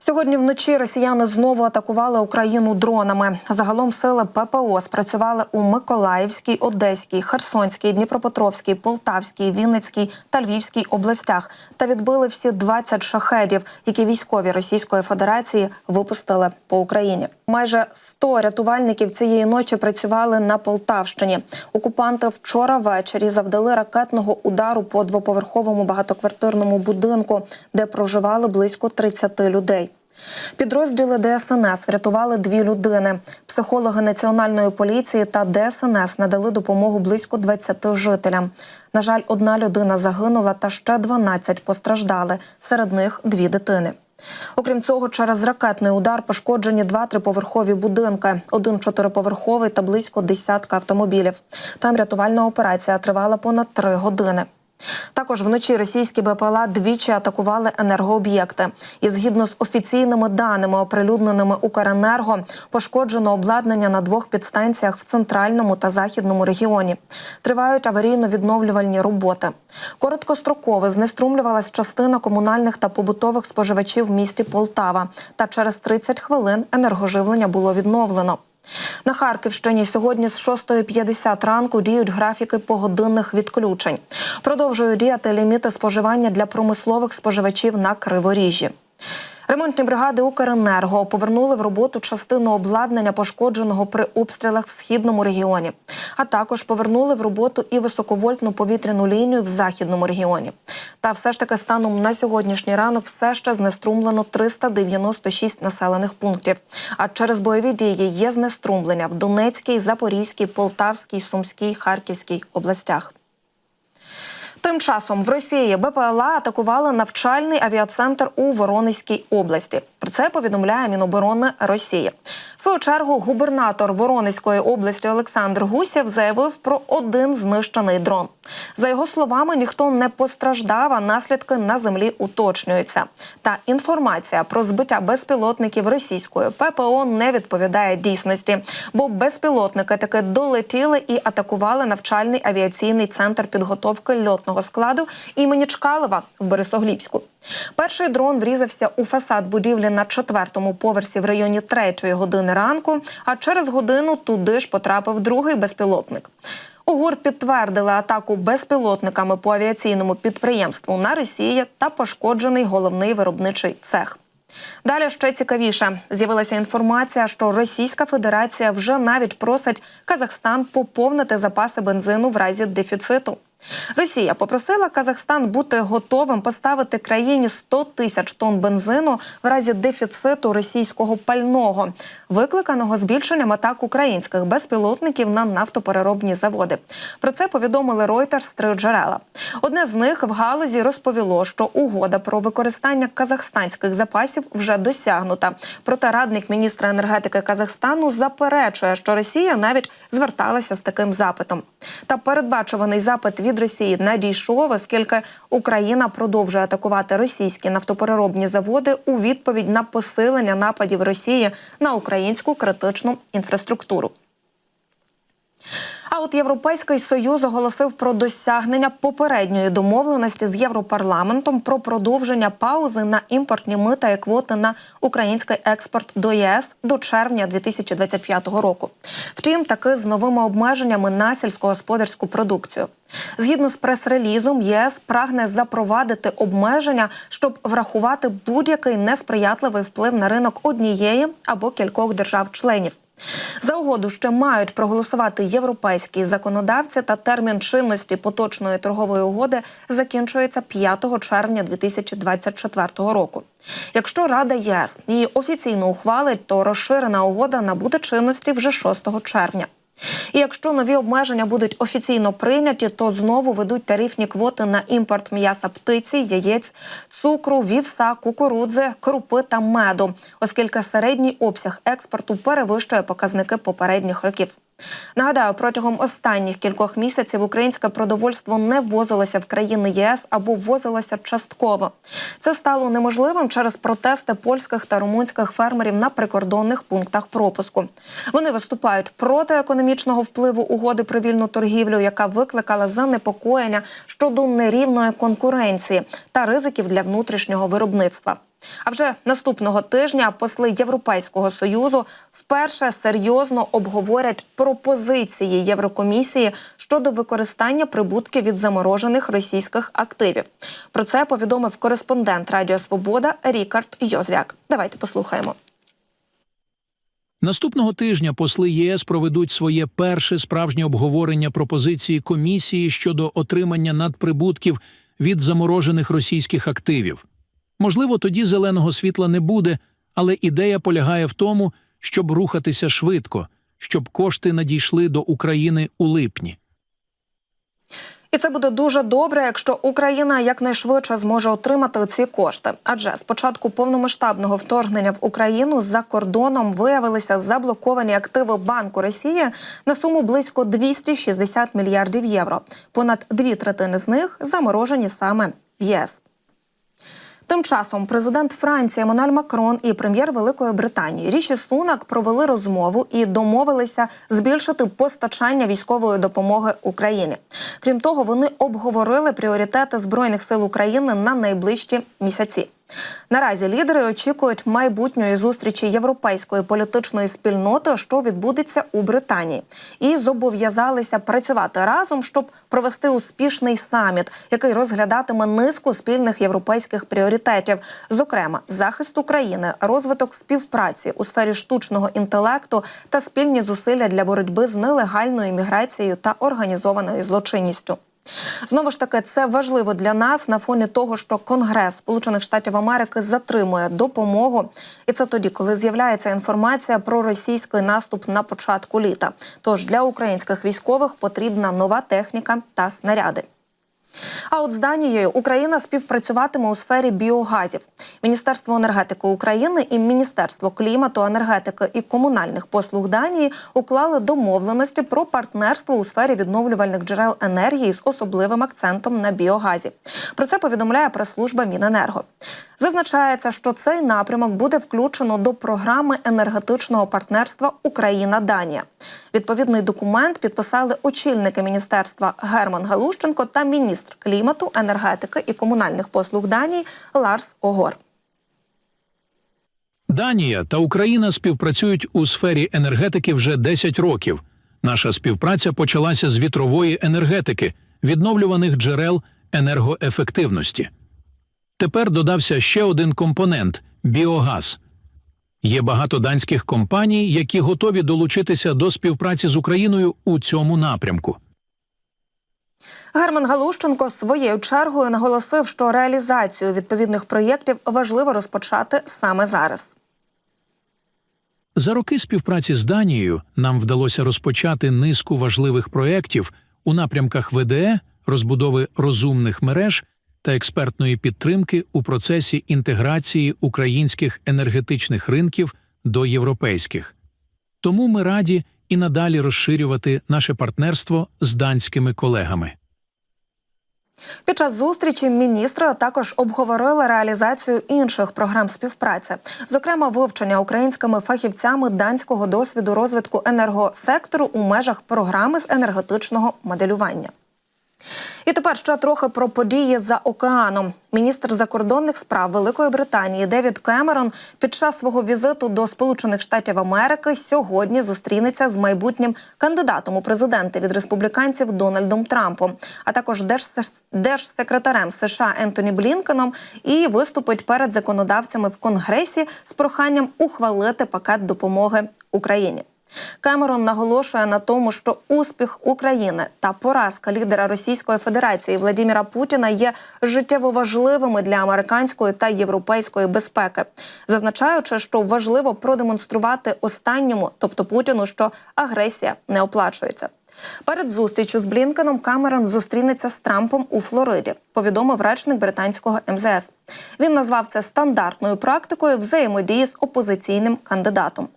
Сьогодні вночі росіяни знову атакували Україну дронами. Загалом сили ППО спрацювали у Миколаївській, Одеській, Херсонській, Дніпропетровській, Полтавській, Вінницькій та Львівській областях та відбили всі 20 шахедів, які військові Російської Федерації випустили по Україні. Майже 100 рятувальників цієї ночі працювали на Полтавщині. Окупанти вчора ввечері завдали ракетного удару по двоповерховому багатоквартирному будинку, де проживали близько 30 людей. Підрозділи ДСНС врятували 2 людини. Психологи Національної поліції та ДСНС надали допомогу близько 20 жителям. На жаль, 1 людина загинула та ще 12 постраждали, серед них 2 дитини. Окрім цього, через ракетний удар пошкоджені 2 триповерхові будинки, 1 4-поверховий та близько десятка автомобілів. Там рятувальна операція тривала понад 3 години. Також вночі російські БПЛА двічі атакували енергооб'єкти. І згідно з офіційними даними, оприлюдненими Укренерго, пошкоджено обладнання на 2 підстанціях в центральному та західному регіоні. Тривають аварійно-відновлювальні роботи. Короткостроково знеструмлювалась частина комунальних та побутових споживачів в місті Полтава. Та через 30 хвилин енергоживлення було відновлено. На Харківщині сьогодні з 6:50 ранку діють графіки погодинних відключень. Продовжують діяти ліміти споживання для промислових споживачів на Криворіжжі. Ремонтні бригади Укренерго повернули в роботу частину обладнання, пошкодженого при обстрілах в східному регіоні. А також повернули в роботу і високовольтну повітряну лінію в західному регіоні. Та все ж таки станом на сьогоднішній ранок все ще знеструмлено 396 населених пунктів. А через бойові дії є знеструмлення в Донецькій, Запорізькій, Полтавській, Сумській, Харківській областях. Тим часом в Росії БПЛА атакували навчальний авіацентр у Воронезькій області. Про це повідомляє Міноборони Росії. В свою чергу губернатор Воронезької області Олександр Гусєв заявив про 1 знищений дрон. За його словами, ніхто не постраждав, а наслідки на землі уточнюються. Та інформація про збиття безпілотників російської ППО не відповідає дійсності, бо безпілотники таки долетіли і атакували навчальний авіаційний центр підготовки льотного складу імені Чкалова в Борисоглібську. Перший дрон врізався у фасад будівлі на 4-му поверсі в районі 3-ї години ранку, а через годину туди ж потрапив другий безпілотник. У ГУР підтвердили атаку безпілотниками по авіаційному підприємству на Росії та пошкоджений головний виробничий цех. Далі ще цікавіше. З'явилася інформація, що Російська Федерація вже навіть просить Казахстан поповнити запаси бензину в разі дефіциту. Росія попросила Казахстан бути готовим поставити країні 100 тисяч тонн бензину в разі дефіциту російського пального, викликаного збільшенням атак українських безпілотників на нафтопереробні заводи. Про це повідомили Reuters 3 джерела. Одне з них в галузі розповіло, що угода про використання казахстанських запасів вже досягнута. Проте радник міністра енергетики Казахстану заперечує, що Росія навіть зверталася з таким запитом. Та передбачуваний запит від Росії надійшов, оскільки Україна продовжує атакувати російські нафтопереробні заводи у відповідь на посилення нападів Росії на українську критичну інфраструктуру. А от Європейський Союз оголосив про досягнення попередньої домовленості з Європарламентом про продовження паузи на імпортні мита і квоти на український експорт до ЄС до червня 2025 року. Втім, таки з новими обмеженнями на сільськогосподарську продукцію. Згідно з прес-релізом, ЄС прагне запровадити обмеження, щоб врахувати будь-який несприятливий вплив на ринок однієї або кількох держав-членів. За угоду ще мають проголосувати європейські законодавці, та термін чинності поточної торгової угоди закінчується 5 червня 2024 року. Якщо Рада ЄС її офіційно ухвалить, то розширена угода набуде чинності вже 6 червня. І якщо нові обмеження будуть офіційно прийняті, то знову ведуть тарифні квоти на імпорт м'яса птиці, яєць, цукру, вівса, кукурудзи, крупи та меду, оскільки середній обсяг експорту перевищує показники попередніх років. Нагадаю, протягом останніх кількох місяців українське продовольство не ввозилося в країни ЄС або ввозилося частково. Це стало неможливим через протести польських та румунських фермерів на прикордонних пунктах пропуску. Вони виступають проти економічного впливу угоди про вільну торгівлю, яка викликала занепокоєння щодо нерівної конкуренції та ризиків для внутрішнього виробництва. А вже наступного тижня посли Європейського Союзу вперше серйозно обговорять пропозиції Єврокомісії щодо використання прибутків від заморожених російських активів. Про це повідомив кореспондент Радіо Свобода Рікард Йозвяк. Давайте послухаємо. Наступного тижня посли ЄС проведуть своє перше справжнє обговорення пропозиції комісії щодо отримання надприбутків від заморожених російських активів. Можливо, тоді зеленого світла не буде, але ідея полягає в тому, щоб рухатися швидко, щоб кошти надійшли до України у липні. І це буде дуже добре, якщо Україна якнайшвидше зможе отримати ці кошти. Адже з початку повномасштабного вторгнення в Україну за кордоном виявилися заблоковані активи Банку Росії на суму близько 260 мільярдів євро. Понад 2/3 з них заморожені саме в ЄС. Тим часом президент Франції Еммануель Макрон і прем'єр Великої Британії Ріші Сунак провели розмову і домовилися збільшити постачання військової допомоги Україні. Крім того, вони обговорили пріоритети Збройних сил України на найближчі місяці. Наразі лідери очікують майбутньої зустрічі європейської політичної спільноти, що відбудеться у Британії. І зобов'язалися працювати разом, щоб провести успішний саміт, який розглядатиме низку спільних європейських пріоритетів. Зокрема, захист України, розвиток співпраці у сфері штучного інтелекту та спільні зусилля для боротьби з нелегальною міграцією та організованою злочинністю. Знову ж таки, це важливо для нас на фоні того, що Конгрес Сполучених Штатів Америки затримує допомогу. І це тоді, коли з'являється інформація про російський наступ на початку літа. Тож для українських військових потрібна нова техніка та снаряди. А от з Данією Україна співпрацюватиме у сфері біогазів. Міністерство енергетики України і Міністерство клімату, енергетики і комунальних послуг Данії уклали домовленості про партнерство у сфері відновлювальних джерел енергії з особливим акцентом на біогазі. Про це повідомляє прес-служба Міненерго. Зазначається, що цей напрямок буде включено до програми енергетичного партнерства Україна-Данія. Відповідний документ підписали очільники міністерства Герман Галущенко та міністр клімату, енергетики і комунальних послуг Данії Ларс Огор. Данія та Україна співпрацюють у сфері енергетики вже 10 років. Наша співпраця почалася з вітрової енергетики, відновлюваних джерел енергоефективності. Тепер додався ще один компонент – біогаз. Є багато данських компаній, які готові долучитися до співпраці з Україною у цьому напрямку. Герман Галущенко своєю чергою наголосив, що реалізацію відповідних проєктів важливо розпочати саме зараз. За роки співпраці з Данією нам вдалося розпочати низку важливих проєктів у напрямках ВДЕ, розбудови розумних мереж та експертної підтримки у процесі інтеграції українських енергетичних ринків до європейських. Тому ми раді і надалі розширювати наше партнерство з данськими колегами. Під час зустрічі міністри також обговорили реалізацію інших програм співпраці, зокрема вивчення українськими фахівцями данського досвіду розвитку енергосектору у межах програми з енергетичного моделювання. І тепер ще трохи про події за океаном. Міністр закордонних справ Великої Британії Девід Кемерон під час свого візиту до Сполучених Штатів Америки сьогодні зустрінеться з майбутнім кандидатом у президенти від республіканців Дональдом Трампом, а також держсекретарем США Ентоні Блінкеном і виступить перед законодавцями в Конгресі з проханням ухвалити пакет допомоги Україні. Кемерон наголошує на тому, що успіх України та поразка лідера Російської Федерації Владимира Путіна є життєво важливими для американської та європейської безпеки, зазначаючи, що важливо продемонструвати останньому, тобто Путіну, що агресія не оплачується. Перед зустрічю з Блінкеном Кемерон зустрінеться з Трампом у Флориді, повідомив речник британського МЗС. Він назвав це стандартною практикою взаємодії з опозиційним кандидатом.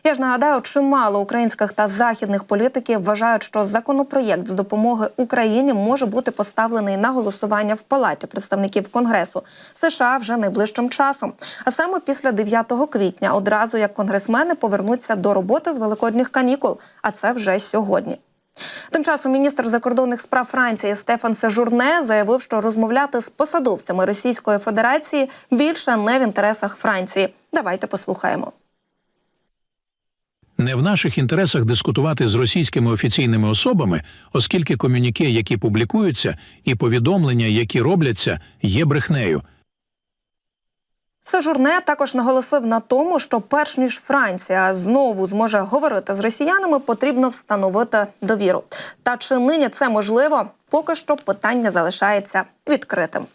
Я ж нагадаю, чимало українських та західних політиків вважають, що законопроєкт з допомоги Україні може бути поставлений на голосування в Палаті представників Конгресу США вже найближчим часом. А саме після 9 квітня, одразу як конгресмени повернуться до роботи з великодніх канікул, а це вже сьогодні. Тим часом міністр закордонних справ Франції Стефан Сежурне заявив, що розмовляти з посадовцями Російської Федерації більше не в інтересах Франції. Давайте послухаємо. Не в наших інтересах дискутувати з російськими офіційними особами, оскільки комюніке, які публікуються, і повідомлення, які робляться, є брехнею. Сежурне також наголосив на тому, що перш ніж Франція знову зможе говорити з росіянами, потрібно встановити довіру. Та чи нині це можливо, поки що питання залишається відкритим.